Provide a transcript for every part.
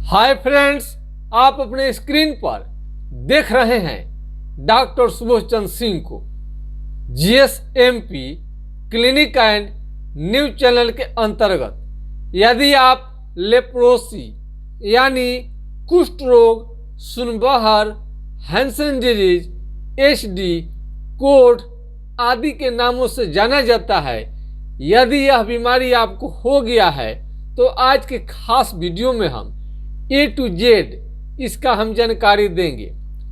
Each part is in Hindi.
हाय फ्रेंड्स, आप अपने स्क्रीन पर देख रहे हैं डॉक्टर सुबोध चंद्र सिंह को GSMP clinic and news channel के अंतर्गत। यदि आप लेप्रोसी यानी कुष्ठ रोग, सुनबहर, हैंसन डिजीज, HD, कोढ़ आदि के नामों से जाना जाता है, यदि यह बीमारी आपको हो गया है तो आज के खास वीडियो में हम A to Z इसका हम जानकारी देंगे।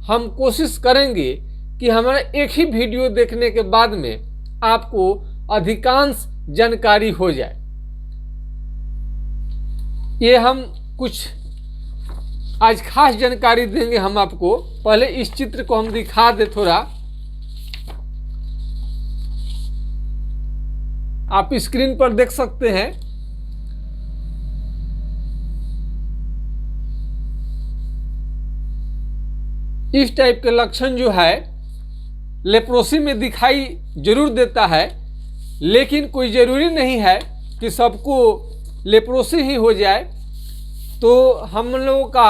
हम कोशिश करेंगे कि हमारा एक ही वीडियो देखने के बाद में आपको अधिकांश जानकारी हो जाए। ये हम कुछ आज खास जानकारी देंगे हम आपको। पहले इस चित्र को हम दिखा दे थोड़ा, आप स्क्रीन पर देख सकते हैं। इस टाइप के लक्षण जो है लेप्रोसी में दिखाई जरूर देता है, लेकिन कोई ज़रूरी नहीं है कि सबको लेप्रोसी ही हो जाए। तो हम लोगों का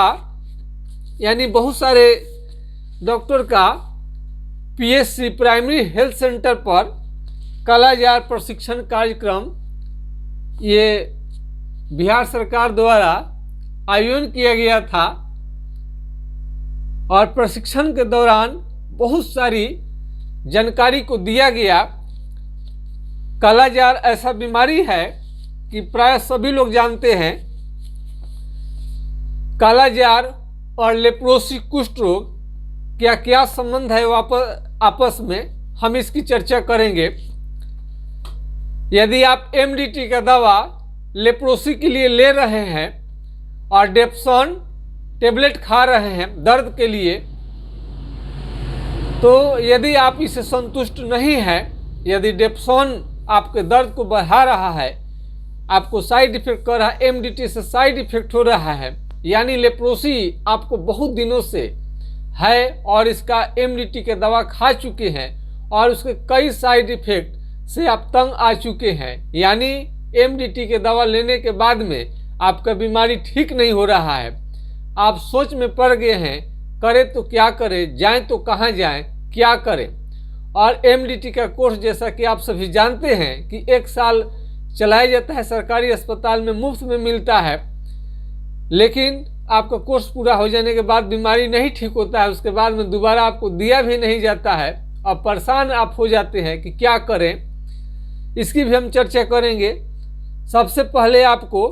यानी बहुत सारे डॉक्टर का PSC प्राइमरी हेल्थ सेंटर पर कालाजार प्रशिक्षण कार्यक्रम ये बिहार सरकार द्वारा आयोजन किया गया था और प्रशिक्षण के दौरान बहुत सारी जानकारी को दिया गया। कालाजार ऐसा बीमारी है कि प्राय सभी लोग जानते हैं। कालाजार और लेप्रोसी कुष्ठ रोग क्या क्या संबंध है आपस में, हम इसकी चर्चा करेंगे। यदि आप MDT का दवा लेप्रोसी के लिए ले रहे हैं और डेप्सोन टेबलेट खा रहे हैं दर्द के लिए, तो यदि आप इससे संतुष्ट नहीं हैं, यदि डेप्सोन आपके दर्द को बढ़ा रहा है, आपको साइड इफेक्ट कर रहा है, MDT से साइड इफेक्ट हो रहा है, यानी लेप्रोसी आपको बहुत दिनों से है और इसका MDT के दवा खा चुके हैं और उसके कई साइड इफेक्ट से आप तंग आ चुके हैं, यानी MDT के दवा लेने के बाद में आपका बीमारी ठीक नहीं हो रहा है, आप सोच में पड़ गए हैं, करें तो क्या करें, जाएं तो कहाँ जाएं, क्या करें। और MDT का कोर्स जैसा कि आप सभी जानते हैं कि 1 साल चलाया जाता है, सरकारी अस्पताल में मुफ्त में मिलता है, लेकिन आपका कोर्स पूरा हो जाने के बाद बीमारी नहीं ठीक होता है, उसके बाद में दोबारा आपको दिया भी नहीं जाता है और परेशान आप हो जाते हैं कि क्या करें। इसकी भी हम चर्चा करेंगे। सबसे पहले आपको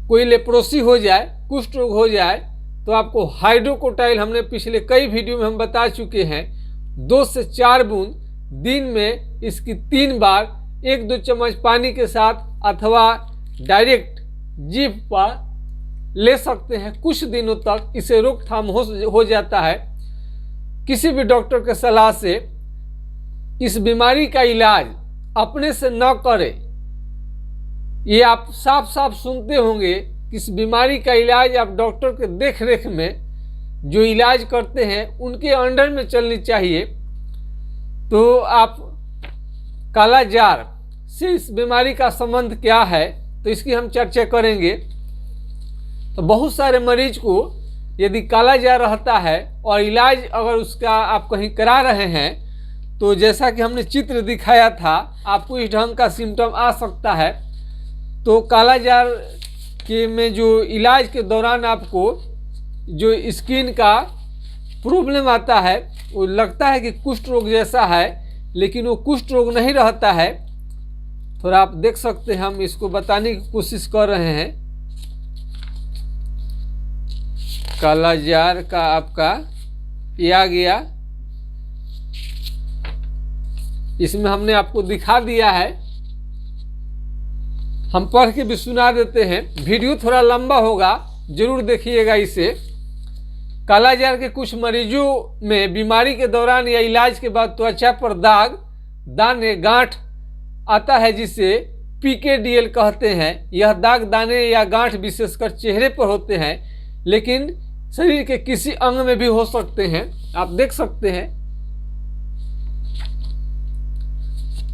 कोई लेप्रोसी हो जाए, कुष्ठ रोग हो जाए, तो आपको हाइड्रोकोटाइल, हमने पिछले कई वीडियो में हम बता चुके हैं, 2 से 4 बूंद दिन में इसकी 3 बार 1-2 चम्मच पानी के साथ अथवा डायरेक्ट जीभ पर ले सकते हैं। कुछ दिनों तक इसे रोकथाम हो जाता है। किसी भी डॉक्टर के सलाह से इस बीमारी का इलाज अपने से न करें। ये आप साफ साफ सुनते होंगे कि इस बीमारी का इलाज आप डॉक्टर के देख रेख में जो इलाज करते हैं उनके अंडर में चलनी चाहिए। तो आप कालाजार से इस बीमारी का संबंध क्या है, तो इसकी हम चर्चा करेंगे। तो बहुत सारे मरीज को यदि कालाजार रहता है और इलाज अगर उसका आप कहीं करा रहे हैं, तो जैसा कि हमने चित्र दिखाया था, आपको इस ढंग का सिम्टम आ सकता है। तो कालाजार के में जो इलाज के दौरान आपको जो स्किन का प्रॉब्लम आता है, वो लगता है कि कुष्ठ रोग जैसा है, लेकिन वो कुष्ठ रोग नहीं रहता है। थोड़ा आप देख सकते हैं, हम इसको बताने की कोशिश कर रहे हैं। कालाजार का आपका ये आ गया, इसमें हमने आपको दिखा दिया है, हम पढ़ के भी सुना देते हैं। वीडियो थोड़ा लंबा होगा, जरूर देखिएगा इसे। कालाजार के कुछ मरीजों में बीमारी के दौरान या इलाज के बाद त्वचा पर दाग, दाने, गांठ आता है, जिसे PKDL कहते हैं। यह दाग, दाने या गांठ विशेषकर चेहरे पर होते हैं, लेकिन शरीर के किसी अंग में भी हो सकते हैं, आप देख सकते हैं।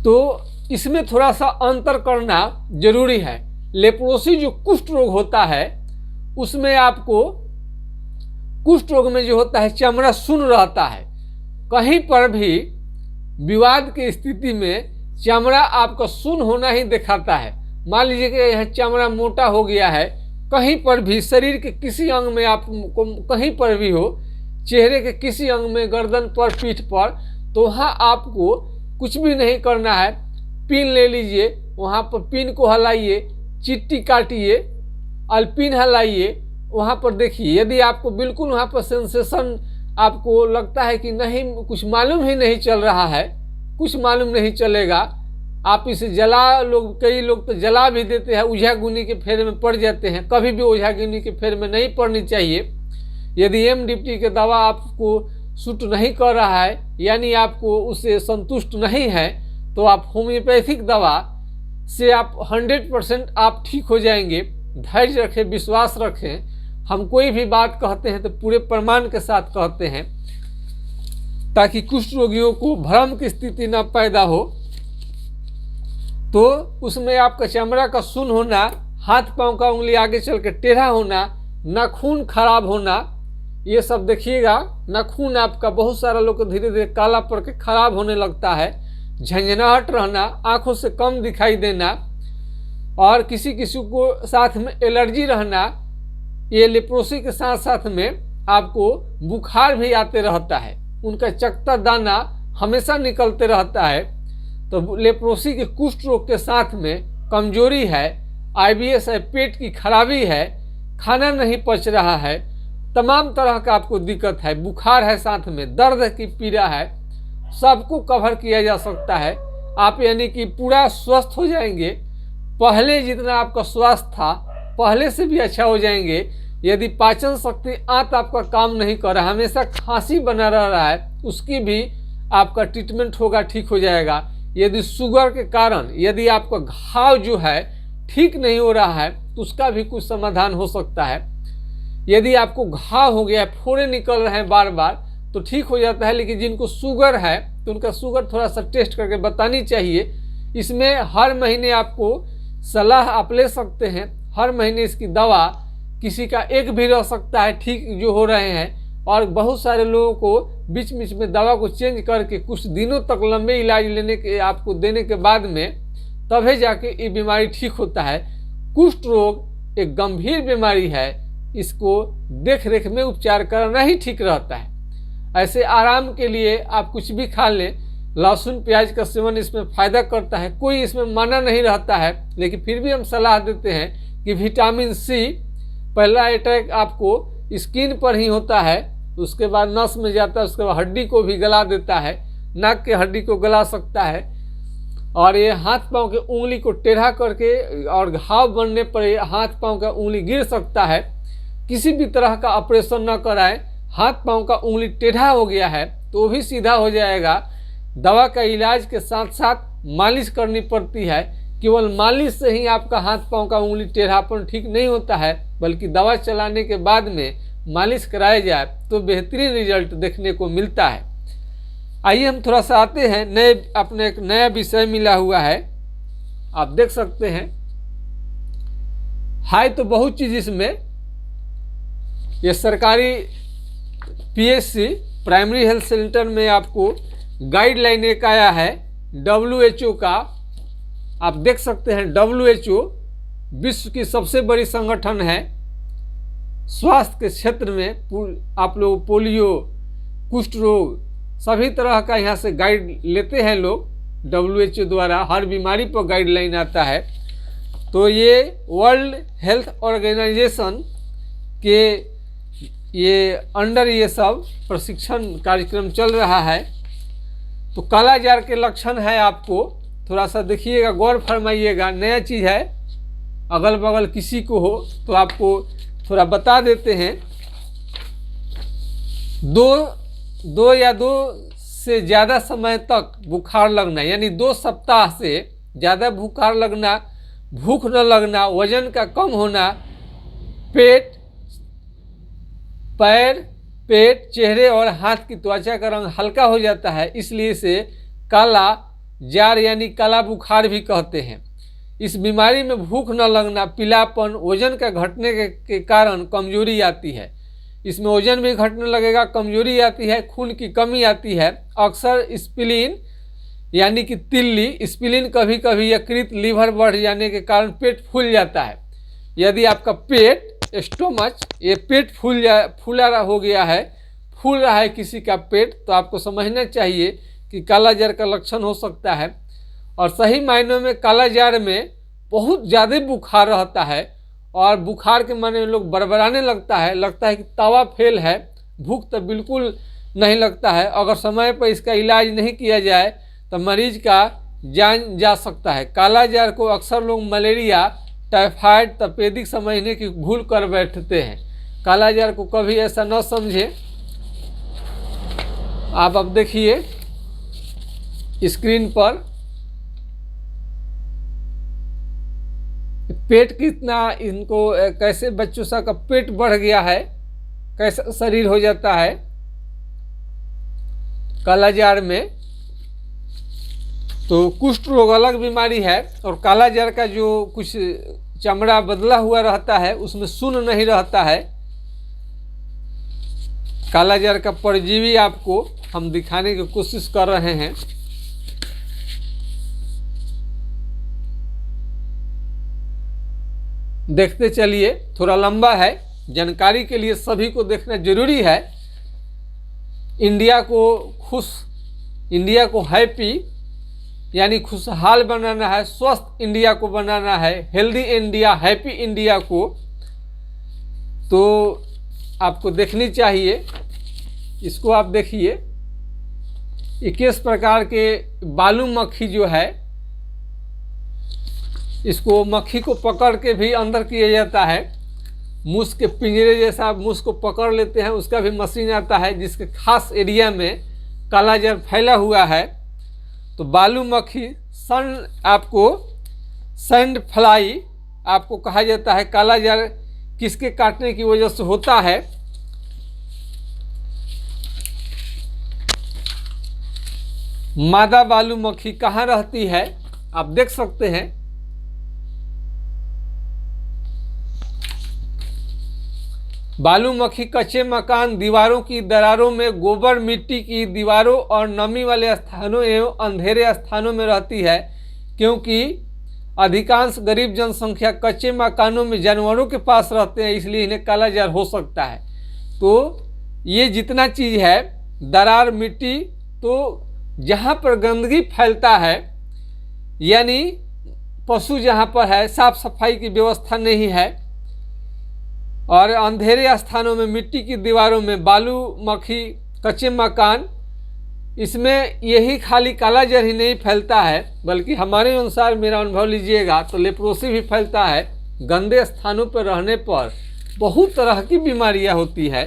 तो इसमें थोड़ा सा अंतर करना जरूरी है। लेप्रोसी जो कुष्ठ रोग होता है उसमें आपको कुष्ठ रोग में जो होता है चमड़ा सुन्न रहता है। कहीं पर भी विवाद की स्थिति में चमड़ा आपका सुन्न होना ही दिखाता है। मान लीजिए कि यह चमड़ा मोटा हो गया है, कहीं पर भी शरीर के किसी अंग में आपको कहीं पर भी हो, चेहरे के किसी अंग में, गर्दन पर, पीठ पर, तो वहाँ आपको कुछ भी नहीं करना है। पिन ले लीजिए, वहाँ पर पिन को हलाइए, चिट्टी काटिए और पिन हलाइए, वहाँ पर देखिए। यदि आपको बिल्कुल वहाँ पर सेंसेशन आपको लगता है कि नहीं, कुछ मालूम ही नहीं चल रहा है, कुछ मालूम नहीं चलेगा, आप इसे जला, कई लोग तो जला भी देते हैं, ओझा गुनी के फेर में पड़ जाते हैं। कभी भी ओझा गुनी के फेर में नहीं पड़नी चाहिए। यदि MDT के दवा आपको सूट नहीं कर रहा है, यानी आपको उससे संतुष्ट नहीं है, तो आप होम्योपैथिक दवा से आप 100% आप ठीक हो जाएंगे। धैर्य रखें, विश्वास रखें। हम कोई भी बात कहते हैं तो पूरे प्रमाण के साथ कहते हैं, ताकि कुष्ठ रोगियों को भ्रम की स्थिति न पैदा हो। तो उसमें आपका चमड़ा का सुन्न होना, हाथ पांव का उंगली आगे चल के टेढ़ा होना, नाखून खराब होना, ये सब देखिएगा। नाखून आपका बहुत सारा लोग को धीरे धीरे काला पड़ के खराब होने लगता है। झंझनाहट रहना, आंखों से कम दिखाई देना, और किसी किसी को साथ में एलर्जी रहना। ये लेप्रोसी के साथ साथ में आपको बुखार भी आते रहता है, उनका चकता दाना हमेशा निकलते रहता है। तो लेप्रोसी के कुष्ठ रोग के साथ में कमजोरी है, IBS है, पेट की खराबी है, खाना नहीं पच रहा है, तमाम तरह का आपको दिक्कत है, बुखार है, साथ में दर्द की पीड़ा है, सबको कवर किया जा सकता है। आप यानी कि पूरा स्वस्थ हो जाएंगे। पहले जितना आपका स्वास्थ्य था पहले से भी अच्छा हो जाएंगे। यदि पाचन शक्ति आंत आपका काम नहीं कर रहा, हमेशा खांसी बना रह रहा है, उसकी भी आपका ट्रीटमेंट होगा, ठीक हो जाएगा। यदि शुगर के कारण यदि आपका घाव जो है ठीक नहीं हो रहा है, तो उसका भी कुछ समाधान हो सकता है। यदि आपको घाव हो गया है, फोड़े निकल रहे हैं बार बार, तो ठीक हो जाता है। लेकिन जिनको शुगर है तो उनका शुगर थोड़ा सा टेस्ट करके बतानी चाहिए। इसमें हर महीने आपको सलाह आप ले सकते हैं। हर महीने इसकी दवा, किसी का एक भी रह सकता है ठीक जो हो रहे हैं, और बहुत सारे लोगों को बीच बीच में दवा को चेंज करके कुछ दिनों तक लंबे इलाज लेने के आपको देने के बाद में तभी जाके ये बीमारी ठीक होता है। कुष्ठ रोग एक गंभीर बीमारी है, इसको देख रेख में उपचार करना ही ठीक रहता है। ऐसे आराम के लिए आप कुछ भी खा लें, लहसुन प्याज का सेवन इसमें फ़ायदा करता है, कोई इसमें माना नहीं रहता है। लेकिन फिर भी हम सलाह देते हैं कि विटामिन C पहला अटैक आपको स्किन पर ही होता है, उसके बाद नस में जाता है, उसके बाद हड्डी को भी गला देता है, नाक के हड्डी को गला सकता है। और ये हाथ पांव के उंगली को टेढ़ा करके, और घाव बनने पर हाथ पांव का उंगली गिर सकता है। किसी भी तरह का ऑपरेशन न कराएं। हाथ पांव का उंगली टेढ़ा हो गया है तो वो भी सीधा हो जाएगा। दवा का इलाज के साथ साथ मालिश करनी पड़ती है। केवल मालिश से ही आपका हाथ पांव का उंगली टेढ़ापन ठीक नहीं होता है, बल्कि दवा चलाने के बाद में मालिश कराया जाए तो बेहतरीन रिजल्ट देखने को मिलता है। आइए हम थोड़ा सा आते हैं नए, अपने एक नया विषय मिला हुआ है, आप देख सकते हैं। हाय तो बहुत चीज़ इसमें, ये सरकारी PHC प्राइमरी हेल्थ सेंटर में आपको गाइडलाइन एक आया है WHO का। आप देख सकते हैं WHO विश्व की सबसे बड़ी संगठन है स्वास्थ्य के क्षेत्र में। आप लोग पोलियो, कुष्ठ रोग, सभी तरह का यहाँ से गाइड लेते हैं लोग। WHO द्वारा हर बीमारी पर गाइडलाइन आता है। तो ये वर्ल्ड हेल्थ ऑर्गेनाइजेशन के ये अंडर ये सब प्रशिक्षण कार्यक्रम चल रहा है। तो काला जार के लक्षण है, आपको थोड़ा सा देखिएगा, गौर फरमाइएगा। नया चीज़ है, अगल बगल किसी को हो तो आपको थोड़ा बता देते हैं। दो या दो से ज़्यादा समय तक बुखार लगना, यानी 2 सप्ताह से ज़्यादा बुखार लगना, भूख न लगना, वजन का कम होना, पैर, पेट, चेहरे और हाथ की त्वचा का रंग हल्का हो जाता है, इसलिए इसे काला जार यानी काला बुखार भी कहते हैं। इस बीमारी में भूख न लगना, पीलापन, वजन का घटने के कारण कमजोरी आती है। इसमें वजन भी घटने लगेगा, कमजोरी आती है, खून की कमी आती है। अक्सर स्प्लीन यानी कि तिल्ली, स्प्लीन कभी कभी यकृत, लीवर बढ़ जाने के कारण पेट फूल जाता है। यदि आपका पेट, स्टोमच, ये पेट फूला हो गया है, फूल रहा है किसी का पेट, तो आपको समझना चाहिए कि कालाजार का लक्षण हो सकता है। और सही मायनों में कालाजार में बहुत ज़्यादा बुखार रहता है और बुखार के माने में लोग बड़बड़ाने लगता है कि तवा फेल है, भूख तो बिल्कुल नहीं लगता है। अगर समय पर इसका इलाज नहीं किया जाए तो मरीज का जान जा सकता है। कालाजार को अक्सर लोग मलेरिया, टाइफाइड, तपेदिक समझने की भूल कर बैठते हैं। कालाजार को कभी ऐसा न समझे। आप अब देखिए स्क्रीन पर पेट कितना, इनको कैसे बच्चों सा का पेट बढ़ गया है, कैसा शरीर हो जाता है कालाजार में। तो कुष्ठ रोग अलग बीमारी है और कालाजार का जो कुछ चमड़ा बदला हुआ रहता है उसमें सुन्न नहीं रहता है। कालाजार का परजीवी आपको हम दिखाने की कोशिश कर रहे हैं। देखते चलिए, थोड़ा लंबा है, जानकारी के लिए सभी को देखना जरूरी है। इंडिया को हैप्पी यानी खुशहाल बनाना है, स्वस्थ इंडिया को बनाना है, हेल्दी इंडिया, हैप्पी इंडिया को, तो आपको देखनी चाहिए। इसको आप देखिए, 21 प्रकार के बालू मक्खी जो है, इसको मक्खी को पकड़ के भी अंदर किया जाता है। मूस के पिंजरे जैसा मूस को पकड़ लेते हैं, उसका भी मशीन आता है जिसके खास एरिया में कालाजार फैला हुआ है। तो बालू मक्खी, सैंड फ्लाई आपको कहा जाता है। कालाजार किसके काटने की वजह से होता है? मादा बालू मक्खी कहाँ रहती है आप देख सकते हैं। बालू मक्खी कच्चे मकान, दीवारों की दरारों में, गोबर मिट्टी की दीवारों और नमी वाले स्थानों एवं अंधेरे स्थानों में रहती है। क्योंकि अधिकांश गरीब जनसंख्या कच्चे मकानों में जानवरों के पास रहते हैं, इसलिए इन्हें कालाजार हो सकता है। तो ये जितना चीज़ है, दरार, मिट्टी, तो जहाँ पर गंदगी फैलता है यानी पशु जहाँ पर है, साफ सफाई की व्यवस्था नहीं है, और अंधेरे स्थानों में, मिट्टी की दीवारों में बालू मक्खी, कच्चे मकान, इसमें यही खाली कालाजार ही नहीं फैलता है, बल्कि हमारे अनुसार मेरा अनुभव लीजिएगा तो लेप्रोसी भी फैलता है। गंदे स्थानों पर रहने पर बहुत तरह की बीमारियां होती है।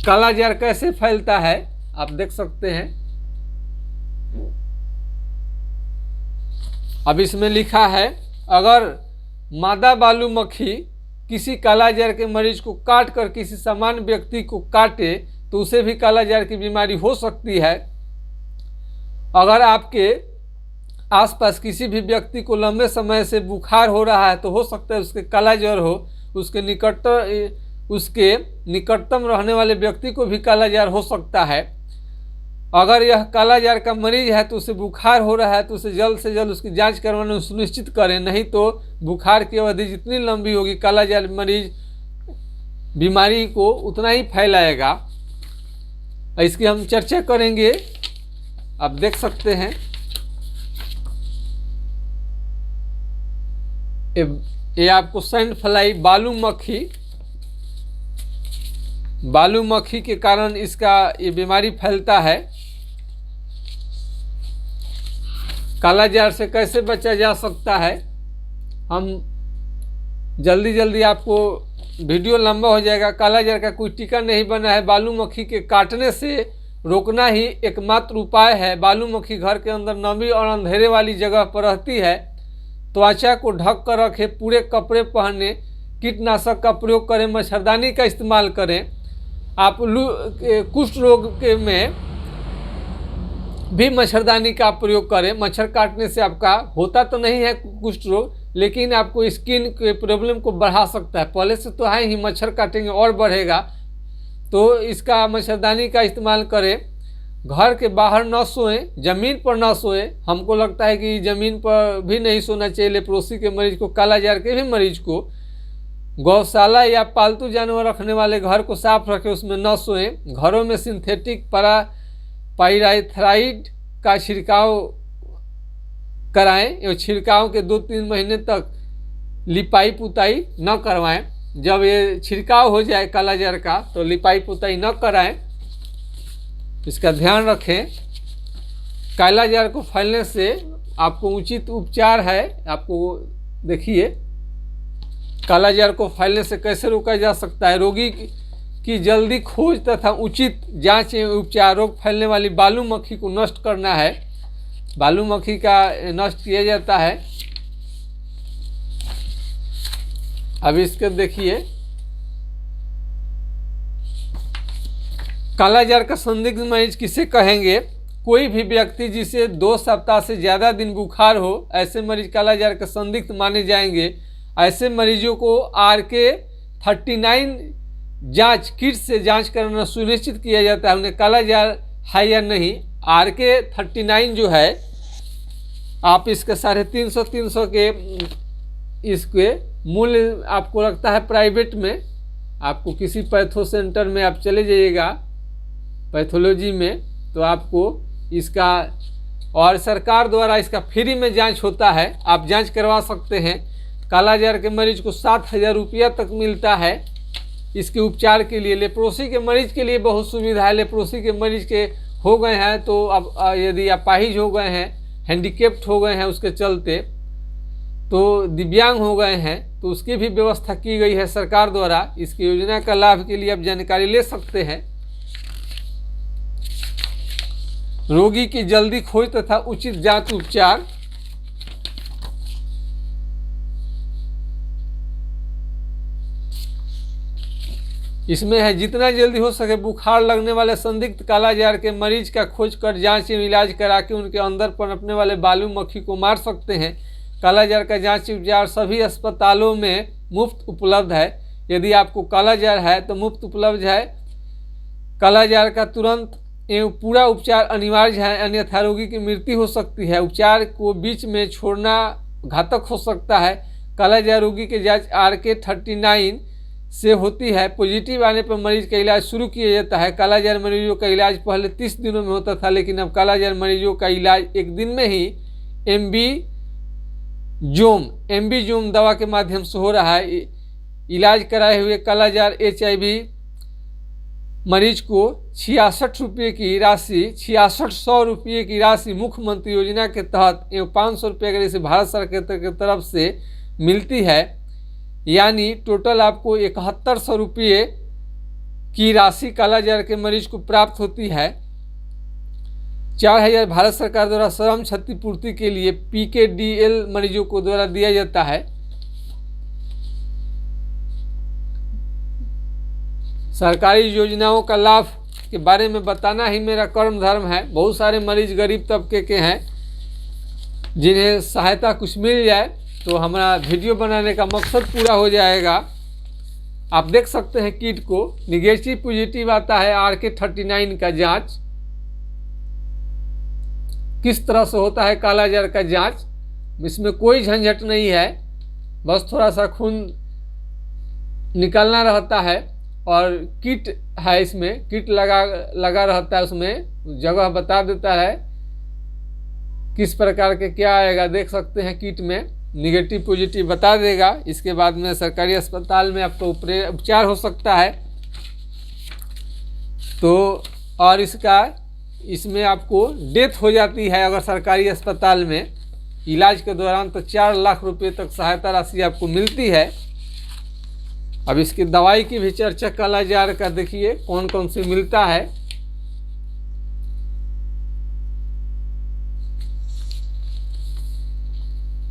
कालाजार कैसे फैलता है आप देख सकते हैं। अब इसमें लिखा है, अगर मादा बालू मक्खी किसी कालाजार के मरीज को काट कर किसी सामान्य व्यक्ति को काटे तो उसे भी कालाजार की बीमारी हो सकती है। अगर आपके आसपास किसी भी व्यक्ति को लंबे समय से बुखार हो रहा है तो हो सकता है उसके कालाजार हो। उसके निकटतम रहने वाले व्यक्ति को भी कालाजार हो सकता है। अगर यह कालाजार का मरीज है तो उसे बुखार हो रहा है तो उसे जल्द से जल्द उसकी जांच करवाना सुनिश्चित करें, नहीं तो बुखार की अवधि जितनी लंबी होगी कालाजार मरीज बीमारी को उतना ही फैलाएगा। इसकी हम चर्चा करेंगे। आप देख सकते हैं ये आपको सैंड फ्लाई, बालू मक्खी के कारण इसका ये बीमारी फैलता है। कालाजार से कैसे बचा जा सकता है, हम जल्दी आपको, वीडियो लंबा हो जाएगा। कालाजार का कोई टीका नहीं बना है, बालू मक्खी के काटने से रोकना ही एकमात्र उपाय है। बालू मक्खी घर के अंदर नमी और अंधेरे वाली जगह पर रहती है। त्वचा को ढक कर रखें, पूरे कपड़े पहने, कीटनाशक का प्रयोग करें, मच्छरदानी का इस्तेमाल करें। आप कुष्ठ रोग में भी मच्छरदानी का आप प्रयोग करें। मच्छर काटने से आपका होता तो नहीं है कुष्ठ रोग, लेकिन आपको स्किन के प्रॉब्लम को बढ़ा सकता है। पहले से तो है ही, मच्छर काटेंगे और बढ़ेगा। तो इसका मच्छरदानी का इस्तेमाल करें। घर के बाहर न सोएं, ज़मीन पर न सोएं। हमको लगता है कि ज़मीन पर भी नहीं सोना चाहिए लेप्रोसी के मरीज को, कालाजार के भी मरीज को। गौशाला या पालतू जानवर रखने वाले घर को साफ रखें, उसमें न सोएं। घरों में सिंथेटिक पाइराथाइड का छिड़काव कराएं एवं छिड़काव के 2-3 महीने तक लिपाई पुताई न करवाएं। जब ये छिड़काव हो जाए कालाजार का तो लिपाई पुताई न कराएं, इसका ध्यान रखें। कालाजार को फैलने से आपको उचित उपचार है। आपको देखिए कालाजार को फैलने से कैसे रोका जा सकता है। रोगी की जल्दी खोज तथा उचित जांच एवं उपचार। रोग फैलने वाली बालू मक्खी को नष्ट करना है। बालू मक्खी का नष्ट किया जाता है। अब इसके देखिए कालाजार का संदिग्ध मरीज किसे कहेंगे? कोई भी व्यक्ति जिसे 2 सप्ताह से ज़्यादा दिन बुखार हो, ऐसे मरीज कालाजार का संदिग्ध माने जाएंगे। ऐसे मरीजों को RK39 जांच किट से जांच करना सुनिश्चित किया जाता है उन्हें कालाजार है या नहीं। RK39 जो है, आप इसके 350 के इसके मूल्य आपको लगता है प्राइवेट में। आपको किसी पैथो सेंटर में आप चले जाइएगा पैथोलॉजी में, तो आपको इसका, और सरकार द्वारा इसका फ्री में जांच होता है, आप जांच करवा सकते हैं। कालाजार के मरीज को 7,000 रुपया तक मिलता है इसके उपचार के लिए। लेप्रोसी के मरीज के लिए बहुत सुविधा है। लेप्रोसी के मरीज के हो गए हैं तो अब यदि अपाहिज हो गए हैं, हैंडीकेप्ट हो गए हैं उसके चलते, तो दिव्यांग हो गए हैं, तो उसकी भी व्यवस्था की गई है सरकार द्वारा। इसकी योजना का लाभ के लिए आप जानकारी ले सकते हैं। रोगी की जल्दी खोज तथा उचित जांच उपचार। इसमें है जितना जल्दी हो सके बुखार लगने वाले संदिग्ध कालाजार के मरीज का खोज कर जांच एवं इलाज करा के उनके अंदर पनपने वाले बालू मक्खी को मार सकते हैं। कालाजार का जांच उपचार सभी अस्पतालों में मुफ्त उपलब्ध है। यदि आपको कालाजार है तो मुफ्त उपलब्ध है। कालाजार का तुरंत एवं पूरा उपचार अनिवार्य है, अन्यथा रोगी की मृत्यु हो सकती है। उपचार को बीच में छोड़ना घातक हो सकता है। कालाजार रोगी की जांच RK39 से होती है। पॉजिटिव आने पर मरीज का इलाज शुरू किया जाता है। कालाजार मरीजों का इलाज पहले 30 दिनों में होता था, लेकिन अब कालाजार मरीजों का इलाज 1 दिन में ही एम्बीजोम दवा के माध्यम से हो रहा है। इलाज कराए हुए कालाजार HIV मरीज को 6600 रुपये की राशि मुख्यमंत्री योजना के तहत एवं 500 रुपये अगर इसे भारत सरकार की तरफ से मिलती है, यानी टोटल आपको 7100 रुपये की राशि कालाजार के मरीज को प्राप्त होती है। 4000 भारत सरकार द्वारा श्रम क्षतिपूर्ति के लिए PKDL मरीजों को द्वारा दिया जाता है। सरकारी योजनाओं का लाभ के बारे में बताना ही मेरा कर्म धर्म है। बहुत सारे मरीज गरीब तबके के हैं जिन्हें सहायता कुछ मिल जाए तो हमारा वीडियो बनाने का मकसद पूरा हो जाएगा। आप देख सकते हैं किट को, निगेटिव पॉजिटिव आता है RK39 का जांच किस तरह से होता है। कालाजार का जांच, इसमें कोई झंझट नहीं है, बस थोड़ा सा खून निकालना रहता है और किट है, इसमें किट लगा रहता है, उसमें जगह बता देता है किस प्रकार के क्या आएगा। देख सकते हैं किट में निगेटिव पॉजिटिव बता देगा। इसके बाद में सरकारी अस्पताल में आपको उपचार हो सकता है। तो और इसमें आपको डेथ हो जाती है अगर सरकारी अस्पताल में इलाज के दौरान, तो 4 लाख रुपए तक सहायता राशि आपको मिलती है। अब इसकी दवाई की भी चर्चा कालाजार का देखिए कौन कौन से मिलता है।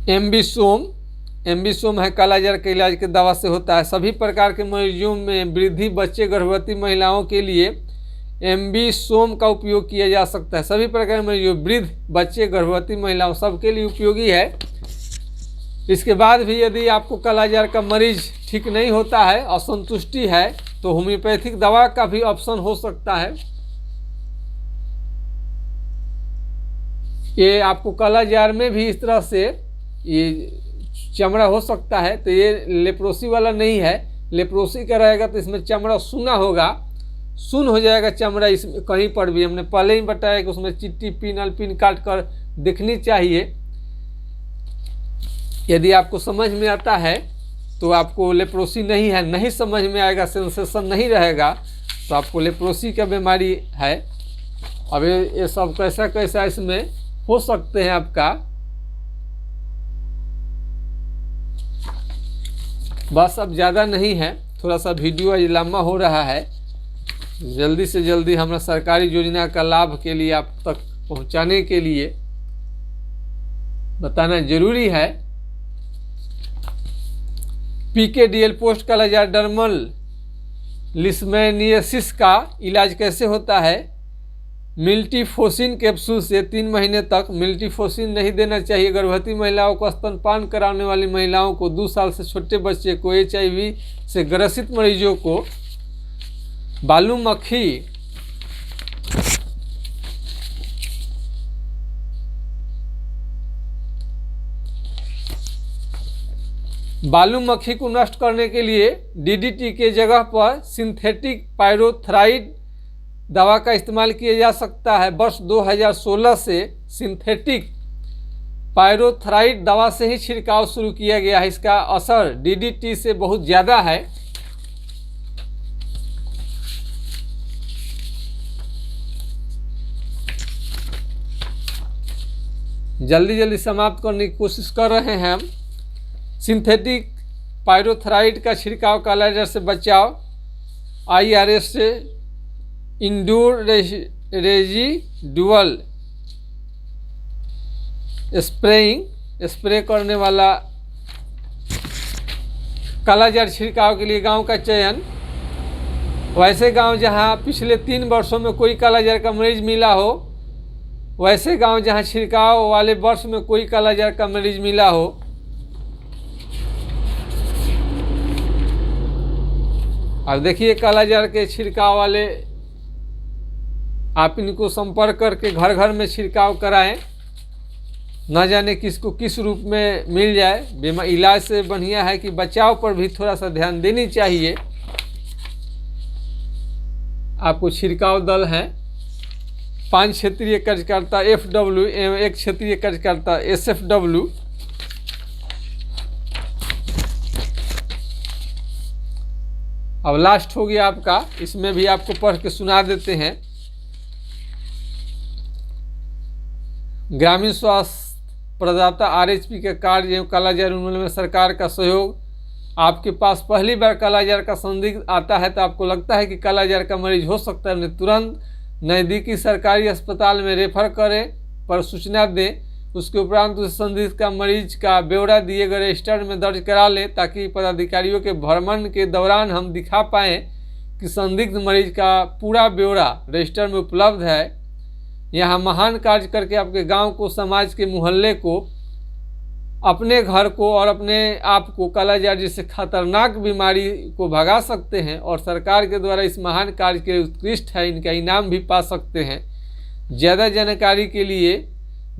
एम्बिसोम है कालाजार के इलाज के दवा से होता है। सभी प्रकार के मरीजों में वृद्धि, बच्चे, गर्भवती महिलाओं के लिए MB सोम का उपयोग किया जा सकता है। सभी प्रकार में जो वृद्ध, बच्चे, गर्भवती महिलाओं सबके लिए उपयोगी है। इसके बाद भी यदि आपको कालाजार का मरीज ठीक नहीं होता है, असंतुष्टि है, तो होम्योपैथिक दवा का भी ऑप्शन हो सकता है। ये आपको कालाजार में भी इस तरह से ये चमड़ा हो सकता है, तो ये लेप्रोसी वाला नहीं है। लेप्रोसी का रहेगा तो इसमें चमड़ा सूना होगा, सुन हो जाएगा चमड़ा इसमें कहीं पर भी। हमने पहले ही बताया कि उसमें चिट्टी पिन अल्पिन काट कर दिखनी चाहिए। यदि आपको समझ में आता है तो आपको लेप्रोसी नहीं है, नहीं समझ में आएगा, सेंसेशन नहीं रहेगा, तो आपको लेप्रोसी का बीमारी है। अब ये सब कैसा कैसा इसमें हो सकते हैं आपका। बस अब ज़्यादा नहीं है, थोड़ा सा वीडियो आज लंबा हो रहा है। जल्दी से जल्दी हमारा सरकारी योजना का लाभ के लिए आप तक पहुंचाने के लिए बताना जरूरी है। PKDL पोस्ट कालाजार डर्मल लिस्मेनियसिस का इलाज कैसे होता है? मिल्टीफोसिन कैप्सूल से 3 महीने तक। मिल्टीफोसिन नहीं देना चाहिए गर्भवती महिलाओं को, स्तनपान कराने वाली महिलाओं को, 2 साल से छोटे बच्चे को, HIV से ग्रसित मरीजों को। बालू मक्खी बालू मक्खी को नष्ट करने के लिए DDT के जगह पर सिंथेटिक पायरोथ्राइड दवा का इस्तेमाल किया जा सकता है। वर्ष 2016 से सिंथेटिक पायरोथ्राइड दवा से ही छिड़काव शुरू किया गया है। इसका असर DDT से बहुत ज़्यादा है। जल्दी जल्दी समाप्त करने की कोशिश कर रहे हैं हम। सिंथेटिक पायरोथ्राइड का छिड़काव कालाजार से बचाव, IRS से इंडोर रेजिडुअल स्प्रे करने वाला कालाजार छिड़काव के लिए गांव का चयन। वैसे गांव जहां पिछले 3 वर्षों में कोई कालाजार का मरीज मिला हो, वैसे गांव जहां छिड़काव वाले वर्ष में कोई कालाजार का मरीज मिला हो। अब देखिए कालाजार के छिड़काव वाले, आप इनको संपर्क करके घर घर में छिड़काव कराएं। न जाने किसको किस रूप में मिल जाए। बीमा इलाज से बढ़िया है कि बचाव पर भी थोड़ा सा ध्यान देनी चाहिए। आपको छिड़काव दल है, 5 क्षेत्रीय कार्यकर्ता FW एवं 1 क्षेत्रीय कार्यकर्ता SFW। अब लास्ट हो गया आपका, इसमें भी आपको पढ़ के सुना देते हैं। ग्रामीण स्वास्थ्य प्रदाता RHP के कार्य एवं कालाजार उन्मूलन में सरकार का सहयोग। आपके पास पहली बार कालाजार का संदिग्ध आता है तो आपको लगता है कि कालाजार का मरीज हो सकता है, उन्हें तुरंत नज़दीकी सरकारी अस्पताल में रेफर करें पर सूचना दें। उसके उपरांत उस संदिग्ध का मरीज का ब्यौरा दिए गए रजिस्टर में दर्ज करा लें, ताकि पदाधिकारियों के भ्रमण के दौरान हम दिखा पाएँ कि संदिग्ध मरीज का पूरा ब्यौरा रजिस्टर में उपलब्ध है। यहाँ महान कार्य करके आपके गांव को, समाज के, मोहल्ले को, अपने घर को और अपने आप को कालाजार जैसे खतरनाक बीमारी को भगा सकते हैं। और सरकार के द्वारा इस महान कार्य के उत्कृष्ट है, इनका इनाम भी पा सकते हैं। ज़्यादा जानकारी के लिए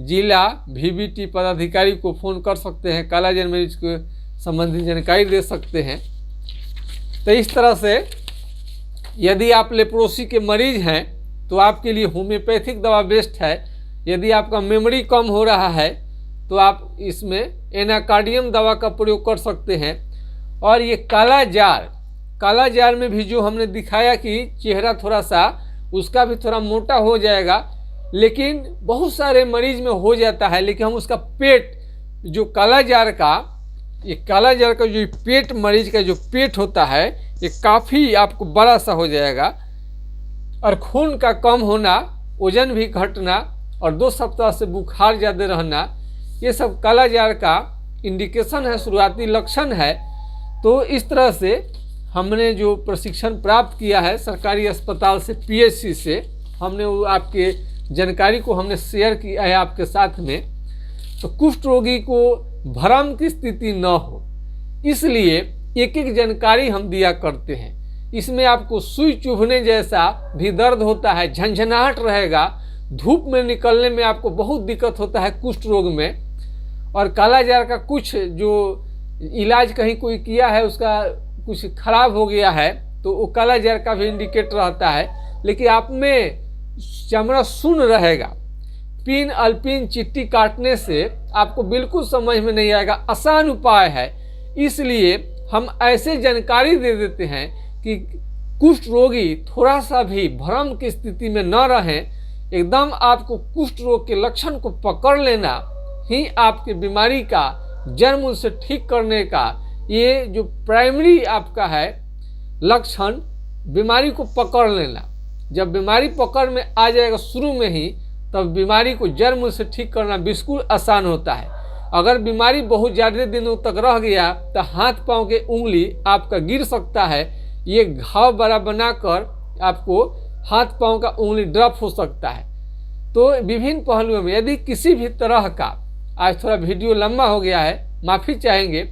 जिला VBT पदाधिकारी को फ़ोन कर सकते हैं, कालाजार मरीज को संबंधित जानकारी दे सकते हैं। तो इस तरह से यदि आप लेप्रोसी के मरीज हैं तो आपके लिए होम्योपैथिक दवा बेस्ट है। यदि आपका मेमोरी कम हो रहा है तो आप इसमें एनाकार्डियम दवा का प्रयोग कर सकते हैं। और ये कालाजार में भी जो हमने दिखाया कि चेहरा थोड़ा सा उसका भी थोड़ा मोटा हो जाएगा, लेकिन बहुत सारे मरीज में हो जाता है। लेकिन हम उसका पेट, जो कालाजार का जो पेट, मरीज का जो पेट होता है, ये काफ़ी आपको बड़ा सा हो जाएगा। और खून का कम होना, वजन भी घटना और 2 सप्ताह से बुखार ज़्यादा रहना, ये सब कालाजार का इंडिकेशन है, शुरुआती लक्षण है। तो इस तरह से हमने जो प्रशिक्षण प्राप्त किया है सरकारी अस्पताल से, पीएचसी से, हमने वो आपके जानकारी को हमने शेयर किया है आपके साथ में। तो कुष्ठ रोगी को भ्रम की स्थिति न हो, इसलिए एक एक जानकारी हम दिया करते हैं। इसमें आपको सुई चुभने जैसा भी दर्द होता है, झंझनाहट रहेगा, धूप में निकलने में आपको बहुत दिक्कत होता है कुष्ठ रोग में, और कालाजार का कुछ जो इलाज कहीं कोई किया है उसका कुछ खराब हो गया है तो वो कालाजार का भी इंडिकेटर रहता है। लेकिन आप में चमड़ा सुन्न रहेगा, पिन अल्पिन चिट्टी काटने से आपको बिल्कुल समझ में नहीं आएगा। आसान उपाय है, इसलिए हम ऐसे जानकारी दे देते हैं कि कुष्ठ रोगी थोड़ा सा भी भ्रम की स्थिति में न रहें। एकदम आपको कुष्ठ रोग के लक्षण को पकड़ लेना ही आपकी बीमारी का जन्म से ठीक करने का ये जो प्राइमरी आपका है लक्षण, बीमारी को पकड़ लेना। जब बीमारी पकड़ में आ जाएगा शुरू में ही, तब बीमारी को जन्म से ठीक करना बिल्कुल आसान होता है। अगर बीमारी बहुत ज़्यादा दिनों तक रह गया तो हाथ पांव के उंगली आपका गिर सकता है, ये घाव बड़ा बनाकर आपको हाथ पांव का उंगली ड्रॉप हो सकता है। तो विभिन्न पहलुओं में यदि किसी भी तरह का, आज थोड़ा वीडियो लंबा हो गया है, माफ़ी चाहेंगे,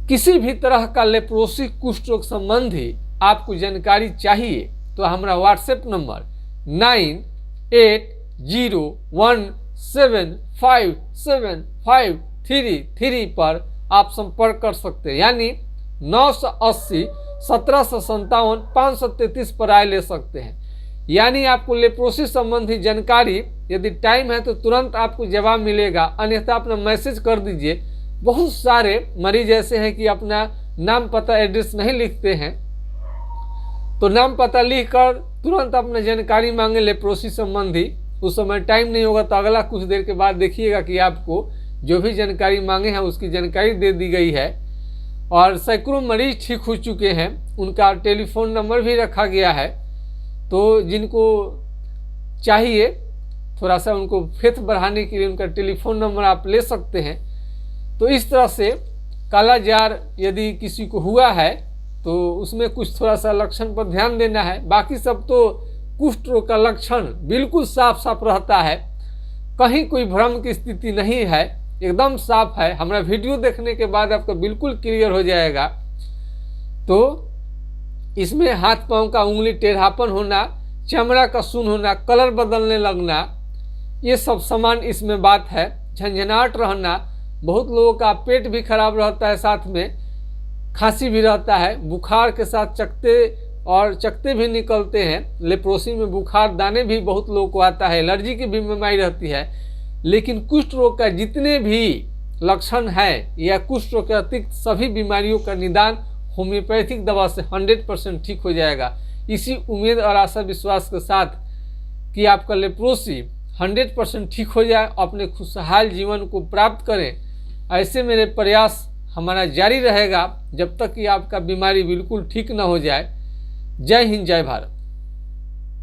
किसी भी तरह का लेप्रोसी कुष्ठ रोग संबंधी आपको जानकारी चाहिए तो हमारा व्हाट्सएप नंबर 9801757533 पर आप संपर्क कर सकते हैं, यानी 980 1757 533 पर राय ले सकते हैं। यानी आपको लेप्रोसिस संबंधी जानकारी यदि टाइम है तो तुरंत आपको जवाब मिलेगा, अन्यथा अपना मैसेज कर दीजिए। बहुत सारे मरीज ऐसे हैं कि अपना नाम पता एड्रेस नहीं लिखते हैं, तो नाम पता लिखकर तुरंत अपना जानकारी मांगे लेप्रोसिस संबंधी। उस समय टाइम नहीं होगा तो अगला कुछ देर के बाद देखिएगा कि आपको जो भी जानकारी मांगे हैं उसकी जानकारी दे दी गई है। और सैकड़ों मरीज ठीक हो चुके हैं, उनका टेलीफोन नंबर भी रखा गया है। तो जिनको चाहिए थोड़ा सा उनको फेथ बढ़ाने के लिए उनका टेलीफोन नंबर आप ले सकते हैं। तो इस तरह से कालाजार यदि किसी को हुआ है तो उसमें कुछ थोड़ा सा लक्षण पर ध्यान देना है, बाकी सब तो कुष्ठ रोग का लक्षण बिल्कुल साफ साफ रहता है, कहीं कोई भ्रम की स्थिति नहीं है, एकदम साफ है। हमारा वीडियो देखने के बाद आपको बिल्कुल क्लियर हो जाएगा। तो इसमें हाथ पांव का उंगली टेढ़ापन होना, चमड़ा का सुन्न होना, कलर बदलने लगना, ये सब समान इसमें बात है। झंझनाहट रहना, बहुत लोगों का पेट भी खराब रहता है, साथ में खांसी भी रहता है, बुखार के साथ चकते भी निकलते हैं। लेप्रोसी में बुखार दाने भी बहुत लोगों को आता है, एलर्जी की भी बीमारी रहती है। लेकिन कुष्ठ रोग का जितने भी लक्षण है या कुष्ठ रोग के अतिरिक्त सभी बीमारियों का निदान होम्योपैथिक दवा से 100% ठीक हो जाएगा। इसी उम्मीद और आशा विश्वास के साथ कि आपका लेप्रोसी 100% ठीक हो जाए, अपने खुशहाल जीवन को प्राप्त करें, ऐसे मेरे प्रयास हमारा जारी रहेगा जब तक कि आपका बीमारी बिल्कुल ठीक न हो जाए। जय हिंद, जय भारत।